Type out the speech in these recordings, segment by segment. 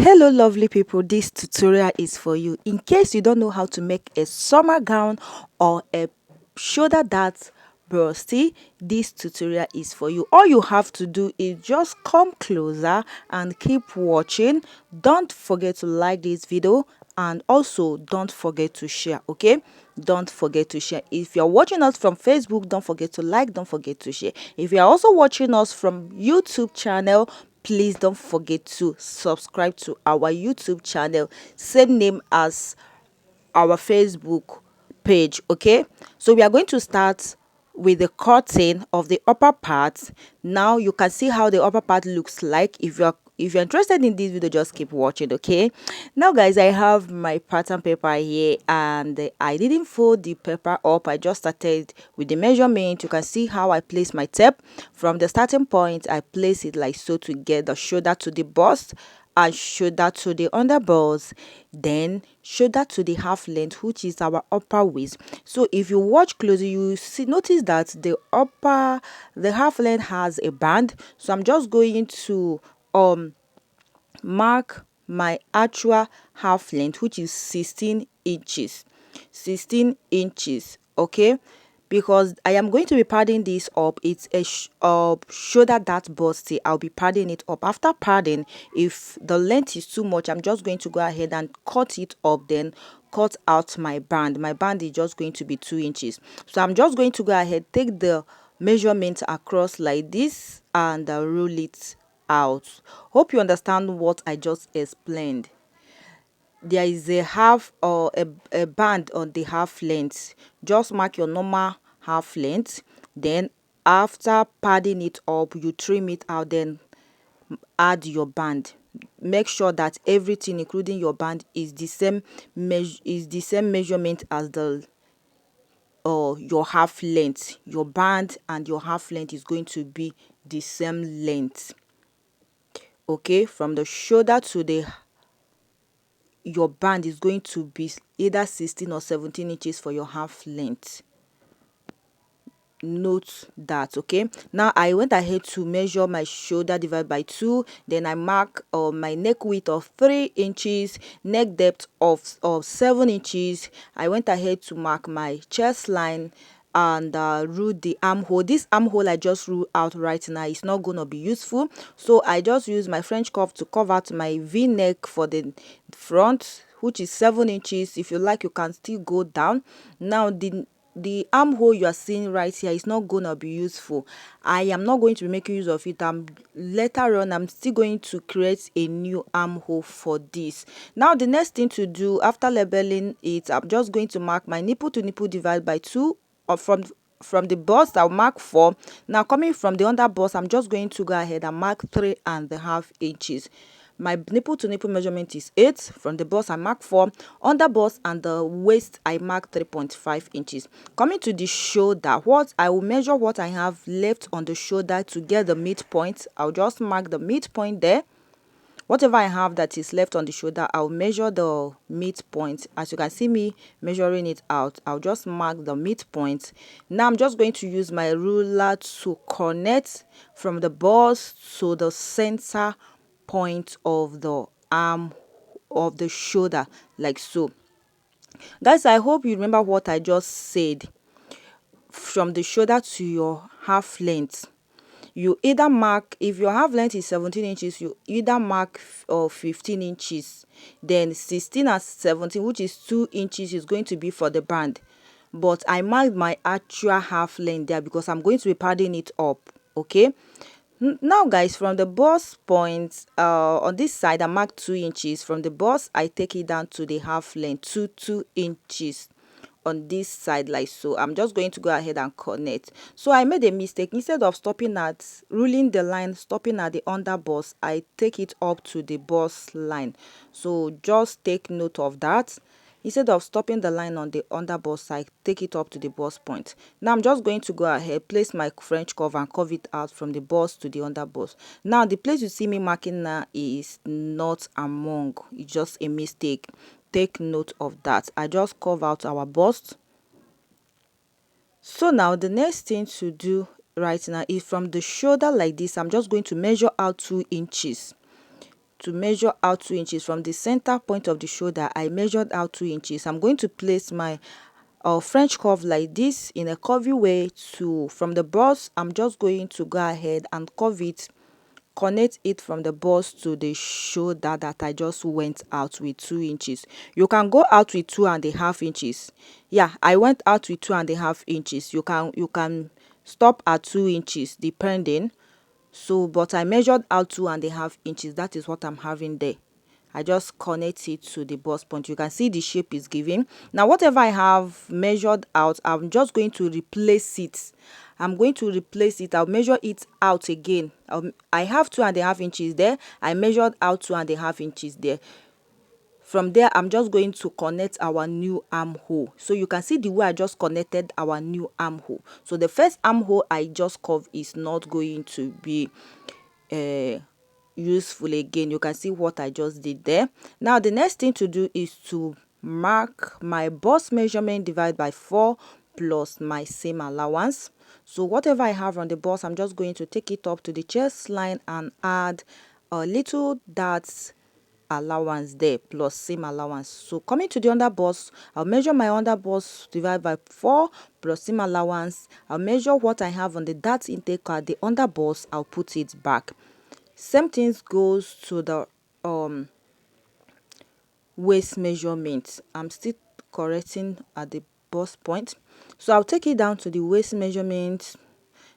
Hello lovely people, this tutorial is for you. In case you don't know how to make a summer gown or a shoulder dart busty, this tutorial is for you. All you have to do is just come closer and keep watching. Don't forget to like this video and also don't forget to share. Okay, don't forget to share. If you're watching us from Facebook, don't forget to like, don't forget to share. If you're also watching us from YouTube channel, please don't forget to subscribe to our YouTube channel, same name as our Facebook page. Okay, so we are going to start with the cutting of the upper part. Now you can see how the upper part looks like. If you're interested in this video, just keep watching. Okay, now guys, I have my pattern paper here and I didn't fold the paper up. I just started with the measurement. You can see how I place my tape from the starting point. I place it like so to get the shoulder to the bust and shoulder to the underbust, then shoulder to the half length, which is our upper waist. So if you watch closely, you see notice that the half length has a band. So I'm just going to mark my actual half length, which is 16 inches. 16 inches. Okay, because I am going to be padding this up. It's a shoulder dart busty. I'll be padding it up. After padding, if the length is too much, I'm just going to go ahead and cut it up, then cut out my band. My band is just going to be 2 inches. So I'm just going to go ahead, take the measurement across like this and roll it out. Hope you understand what I just explained. There is a half or a band on the half length. Just mark your normal half length, then after padding it up, you trim it out, then add your band. Make sure that everything including your band is the same measurement as the your half length. Your band and your half length is going to be the same length. Okay, from the shoulder to the your band is going to be either 16 or 17 inches for your half length. Note that. Okay, now I went ahead to measure my shoulder divided by 2, then I mark my neck width of 3 inches, neck depth of 7 inches. I went ahead to mark my chest line and rule the armhole. This armhole I just ruled out right now is not going to be useful, so I just use my French curve to cover out my v-neck for the front, which is 7 inches. If you like, you can still go down. Now the armhole you are seeing right here is not gonna be useful. I am not going to be making use of it. Later on I'm still going to create a new armhole for this. Now the next thing to do after labeling it, I'm just going to mark my nipple to nipple divided by 2, or from the bust I'll mark 4. Now coming from the under bust, I'm just going to go ahead and mark 3.5 inches. My nipple to nipple measurement is 8. From the bust I mark 4. Under bust and the waist I mark 3.5 inches. Coming to the shoulder, what I will measure what I have left on the shoulder to get the midpoint. I'll just mark the midpoint there. Whatever I have that is left on the shoulder, I'll measure the midpoint. As you can see me measuring it out, I'll just mark the midpoint. Now I'm just going to use my ruler to connect from the bust to the center point of the arm of the shoulder, like so. Guys, I hope you remember what I just said. From the shoulder to your half length, you either mark, if your half length is 17 inches, you either mark 15 inches, then 16 and 17, which is 2 inches, is going to be for the band. But I marked my actual half length there because I'm going to be padding it up. Okay, now guys, from the bust point on this side I mark 2 inches. From the bust I take it down to the half length to 2 inches on this side, like so. I'm just going to go ahead and connect. So I made a mistake. Instead of stopping at ruling the line, stopping at the under bust, I take it up to the bust line. So just take note of that. Instead of stopping the line on the under bust, I take it up to the bust point. Now I'm just going to go ahead, place my French curve and curve it out from the bust to the under bust. Now the place you see me marking now is not among, it's just a mistake. Take note of that. I just curve out our bust. So now the next thing to do right now is from the shoulder like this, I'm just going to measure out 2 inches. to measure out 2 inches from the center point of the shoulder. I measured out 2 inches. I'm going to place my French curve like this in a curvy way. To from the bust, I'm just going to go ahead and curve it, connect it from the bust to the shoulder that I just went out with 2 inches. You can go out with 2.5 inches. Yeah, I went out with 2.5 inches. You can stop at 2 inches depending. So but I measured out 2.5 inches. That is what I'm having there. I just connect it to the bust point. You can see the shape is giving. Now whatever I have measured out, I'm just going to replace it. I'll measure it out again. I have 2.5 inches there. I measured out 2.5 inches there. From there, I'm just going to connect our new armhole. So you can see the way I just connected our new armhole. So the first armhole I just curved is not going to be useful again. You can see what I just did there. Now the next thing to do is to mark my bust measurement divided by 4 plus my seam allowance. So whatever I have on the bust, I'm just going to take it up to the chest line and add a little dart allowance there plus seam allowance. So coming to the under bust, I'll measure my under bust divided by 4 plus seam allowance. I'll measure what I have on the dart intake at the under bust. I'll put it back. Same things goes to the waist measurement. I'm still correcting at the bust point. So I'll take it down to the waist measurement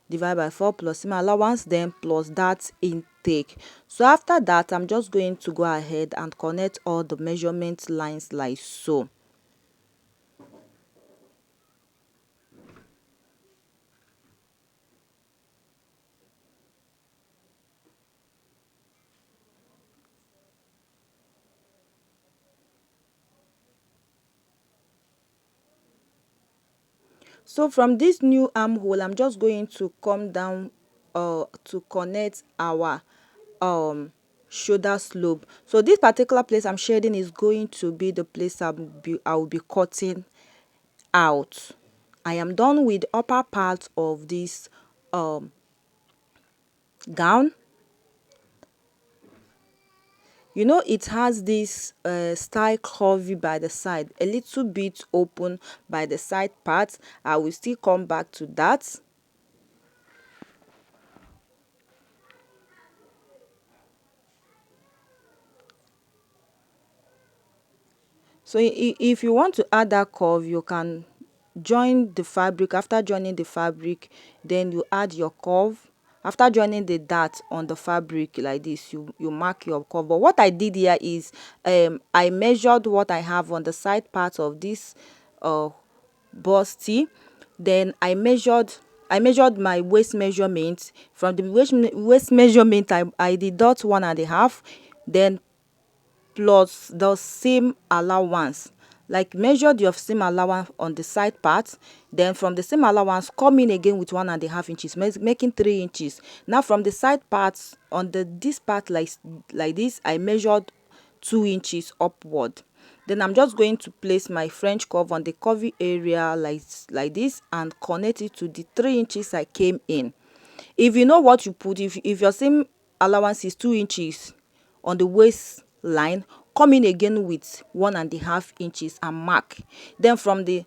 divided by 4 plus seam allowance, then plus that intake. So after that, I'm just going to go ahead and connect all the measurement lines like so. So from this new armhole, I'm just going to come down to connect our shoulder slope. So this particular place I'm shading is going to be the place I will be cutting out. I am done with the upper part of this gown. You know, it has this style curvy by the side, a little bit open by the side part. I will still come back to that. So if you want to add that curve, you can join the fabric. After joining the fabric, then you add your curve. After joining the dart on the fabric like this, you mark your curve. But what I did here is I measured what I have on the side part of this busty. Then I measured my waist measurement. From the waist measurement, I deduct 1.5, then plus the seam allowance. Like measured your seam allowance on the side part, then from the seam allowance come in again with 1.5 inches, making 3 inches. Now from the side parts on this part like this, I measured 2 inches upward. Then I'm just going to place my French curve on the curvy area like this and connect it to the 3 inches I came in. If you know what you put, if your seam allowance is 2 inches on the waistline, come in again with 1.5 inches and mark. Then from the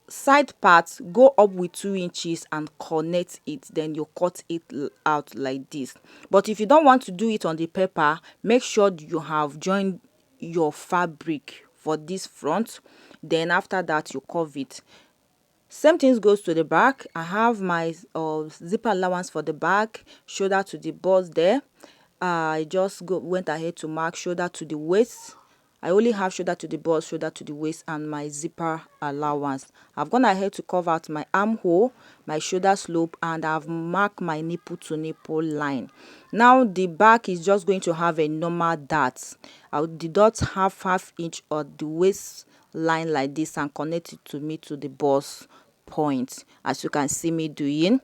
side part, go up with 2 inches and connect it. Then you cut it out like this. But if you don't want to do it on the paper, make sure you have joined your fabric for this front. Then after that, you curve it. Same things goes to the back. I have my zipper allowance for the back, shoulder to the bust there. I just went ahead to mark shoulder to the waist. I only have shoulder to the bust, shoulder to the waist, and my zipper allowance. I've gone ahead to cover out my armhole, my shoulder slope, and I've marked my nipple to nipple line. Now the back is just going to have a normal dart. I'll deduct half inch of the waist line like this and connect it to the bust point, as you can see me doing.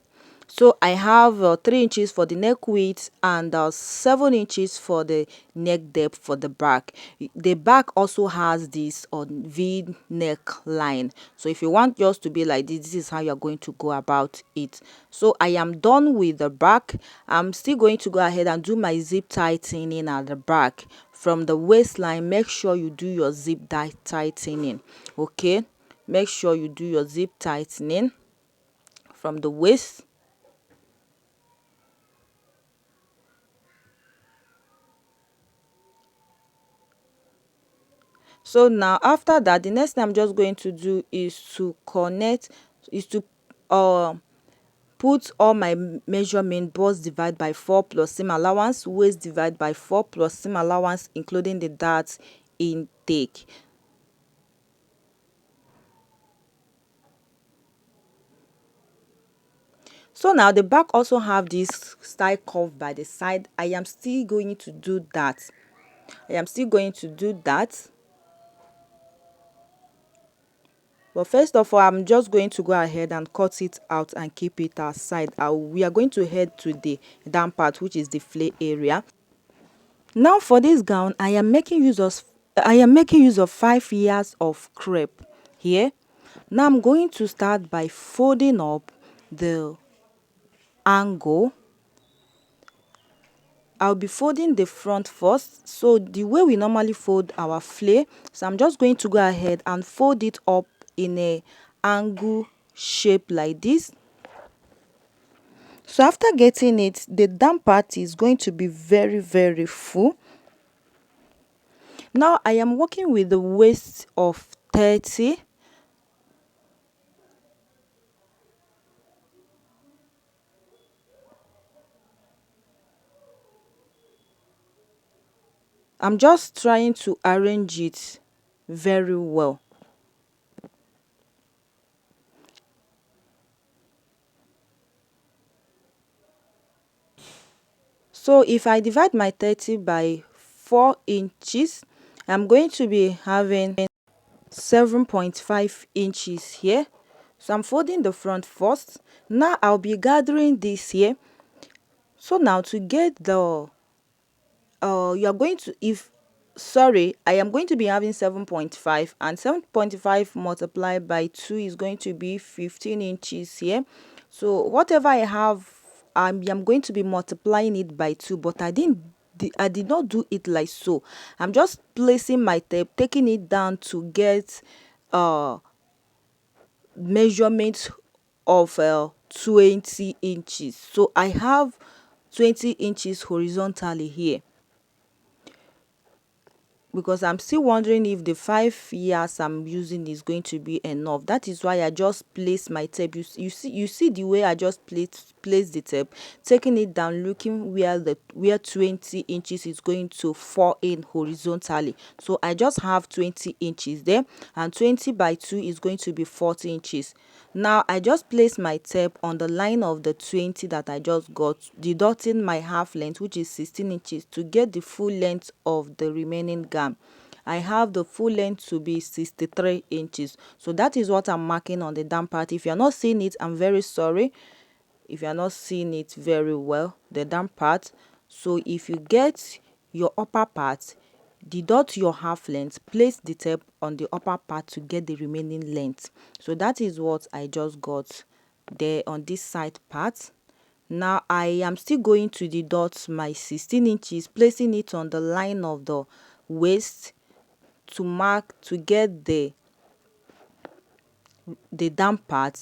So I have 3 inches for the neck width and 7 inches for the neck depth for the back. The back also has this V neck line. So if you want yours to be like this is how you're going to go about it. So I am done with the back. I'm still going to go ahead and do my zip tightening at the back. From the waistline, make sure you do your zip tightening. Okay, make sure you do your zip tightening from the waist. So now after that, the next thing I'm just going to do is to connect, is to uh put all my measurement: bust divide by 4 plus seam allowance, waist divide by 4 plus seam allowance, including the dart intake. So now the back also have this style curve by the side. I am still going to do that. I am still going to do that. But first of all, I'm just going to go ahead and cut it out and keep it aside. We are going to head to the down part, which is the flare area. Now for this gown, I am making use of 5 years of crepe here. Now I'm going to start by folding up the angle. I'll be folding the front first. So the way we normally fold our flare, so I'm just going to go ahead and fold it up in a angle shape like this. So after getting it, the down part is going to be very full. Now I am working with the waist of 30. I'm just trying to arrange it very well. So if I divide my 30 by 4 inches, I'm going to be having 7.5 inches here. So I'm folding the front first. Now I'll be gathering this here. So now to get the you are going to, if sorry, I am going to be having 7.5, and 7.5 multiplied by 2 is going to be 15 inches here. So whatever I have, I'm going to be multiplying it by 2, but I did not do it like so. I'm just placing my tape, taking it down to get uh measurement of 20 inches. So I have 20 inches horizontally here, because I'm still wondering if the 5 years I'm using is going to be enough. That is why I just place my tape. You see the way I just place the tape, taking it down, looking where 20 inches is going to fall in horizontally. So I just have 20 inches there, and 20 by 2 is going to be 40 inches. Now I just place my tape on the line of the 20 that I just got, deducting my half length, which is 16 inches, to get the full length of the remaining gown. I have the full length to be 63 inches. So that is what I'm marking on the down part. If you're not seeing it, I'm very sorry. If you're not seeing it very well, the down part. So if you get your upper part, deduct your half length, place the tape on the upper part to get the remaining length. So that is what I just got there on this side part. Now I am still going to deduct my 16 inches, placing it on the line of the waist to mark, to get the down part.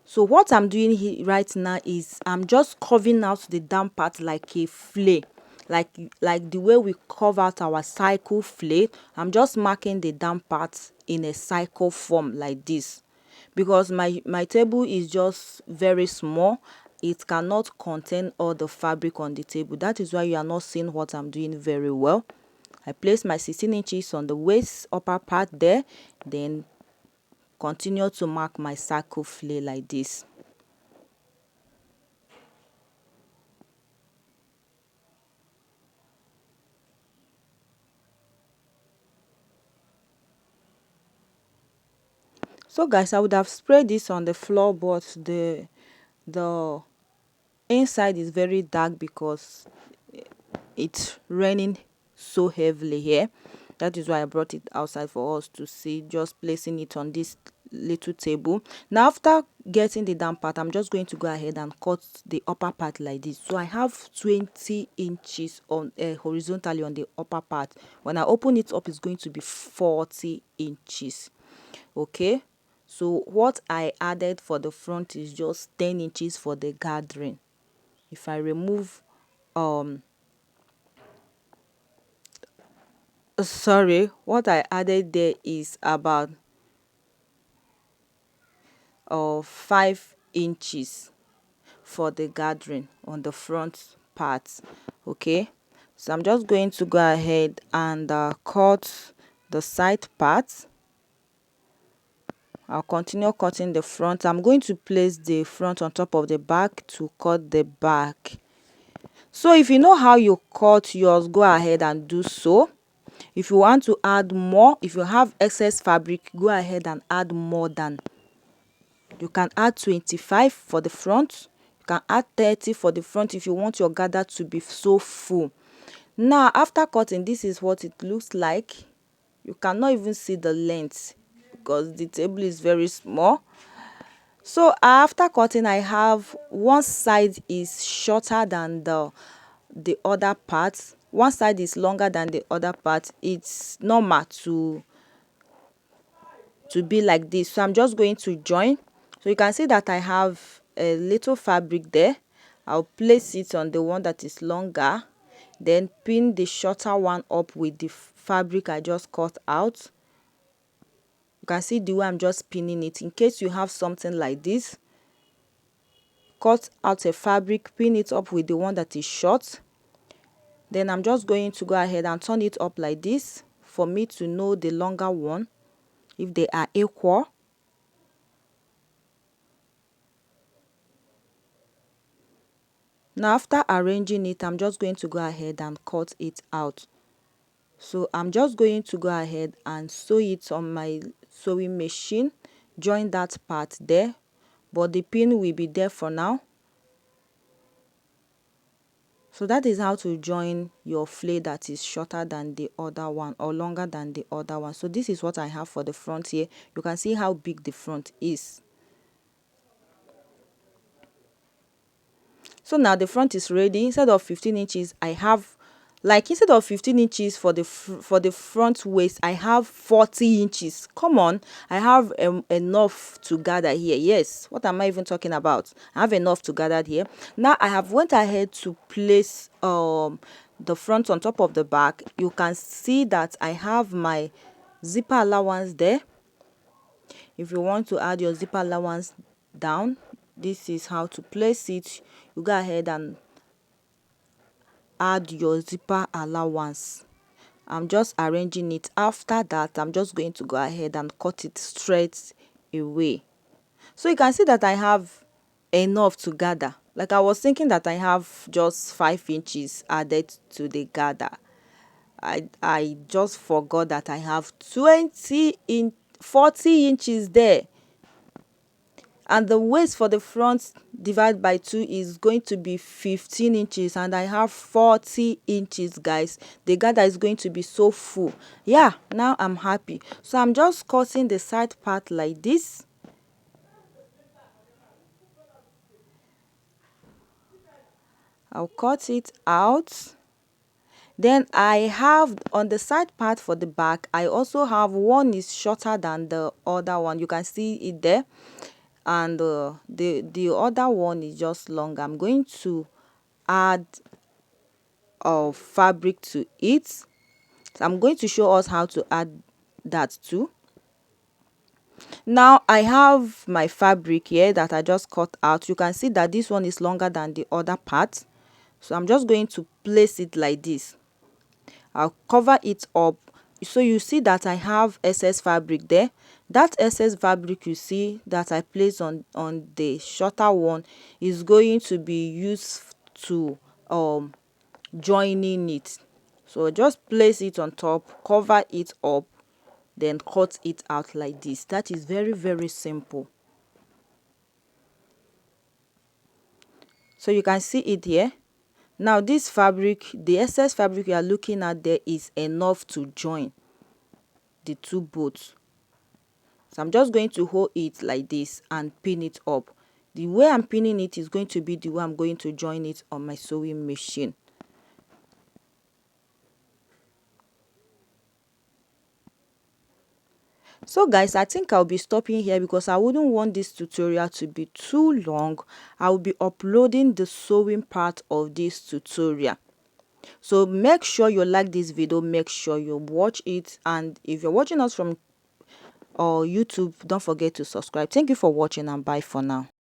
So what I'm doing here right now is I'm just carving out the down part like a flare, like the way we carve out our cycle flare. I'm just marking the down part in a cycle form like this, because my table is just very small. It cannot contain all the fabric on the table. That is why you are not seeing what I'm doing very well. I place my 16 inches on the waist upper part there, then continue to mark my circle flare like this. So guys, I would have sprayed this on the floor, but the inside is very dark because it's raining so heavily here. That is why I brought it outside for us to see, just placing it on this little table. Now after getting the down part, I'm just going to go ahead and cut the upper part like this. So I have 20 inches on horizontally on the upper part. When I open it up, it's going to be 40 inches. Okay, so what I added for the front is just 10 inches for the gathering. If I remove sorry, what I added there is about 5 inches for the gathering on the front part. Okay, so I'm just going to go ahead and cut the side part. I'll continue cutting the front. I'm going to place the front on top of the back to cut the back. So if you know how you cut yours, go ahead and do so. If you want to add more, if you have excess fabric, go ahead and add more than. You can add 25 for the front. You can add 30 for the front if you want your gather to be so full. Now after cutting, this is what it looks like. You cannot even see the length because the table is very small. So after cutting, I have one side is shorter than the other part. One side is longer than the other part. It's normal to be like this. So I'm just going to join. So you can see that I have a little fabric there. I'll place it on the one that is longer, then pin the shorter one up with the fabric I just cut out. You can see the way I'm just pinning it. In case you have something like this, cut out a fabric, pin it up with the one that is short. Then I'm just going to go ahead and turn it up like this for me to know the longer one, if they are equal. Now after arranging it, I'm just going to go ahead and cut it out. So I'm just going to go ahead and sew it on my sewing machine, join that part there, but the pin will be there for now. So that is how to join your flay that is shorter than the other one or longer than the other one. So this is what I have for the front here. You can see how big the front is. So now the front is ready. Instead of 15 inches, I have, like, instead of 15 inches for the front waist, I have 40 inches. Come on, I have enough to gather here. Yes, what am I even talking about? I have enough to gather here. Now I have went ahead to place the front on top of the back. You can see that I have my zipper allowance there. If you want to add your zipper allowance down, this is how to place it. You go ahead and add your zipper allowance. I'm just arranging it. After that, I'm just going to go ahead and cut it straight away. So you can see that I have enough to gather. Like, I was thinking that I have just 5 inches added to the gather. I just forgot that I have 40 inches there. And the waist for the front divided by 2 is going to be 15 inches, and I have 40 inches, guys. The gather is going to be so full. Yeah, now I'm happy. So I'm just cutting the side part like this. I'll cut it out. Then I have on the side part for the back, I also have one is shorter than the other one. You can see it there. And the other one is just long. I'm going to add fabric to it. So I'm going to show us how to add that too. Now I have my fabric here that I just cut out. You can see that this one is longer than the other part. So I'm just going to place it like this. I'll cover it up. So you see that I have excess fabric there. That excess fabric you see that I placed on the shorter one is going to be used to joining it. So just place it on top, cover it up, then cut it out like this. That is very, very simple. So you can see it here. Now this fabric, the excess fabric you are looking at there, is enough to join the two boats. So I'm just going to hold it like this and pin it up. The way I'm pinning it is going to be the way I'm going to join it on my sewing machine. So guys, I think I'll be stopping here because I wouldn't want this tutorial to be too long. I will be uploading the sewing part of this tutorial. So make sure you like this video, make sure you watch it, and if you're watching us from YouTube, don't forget to subscribe. Thank you for watching, and bye for now.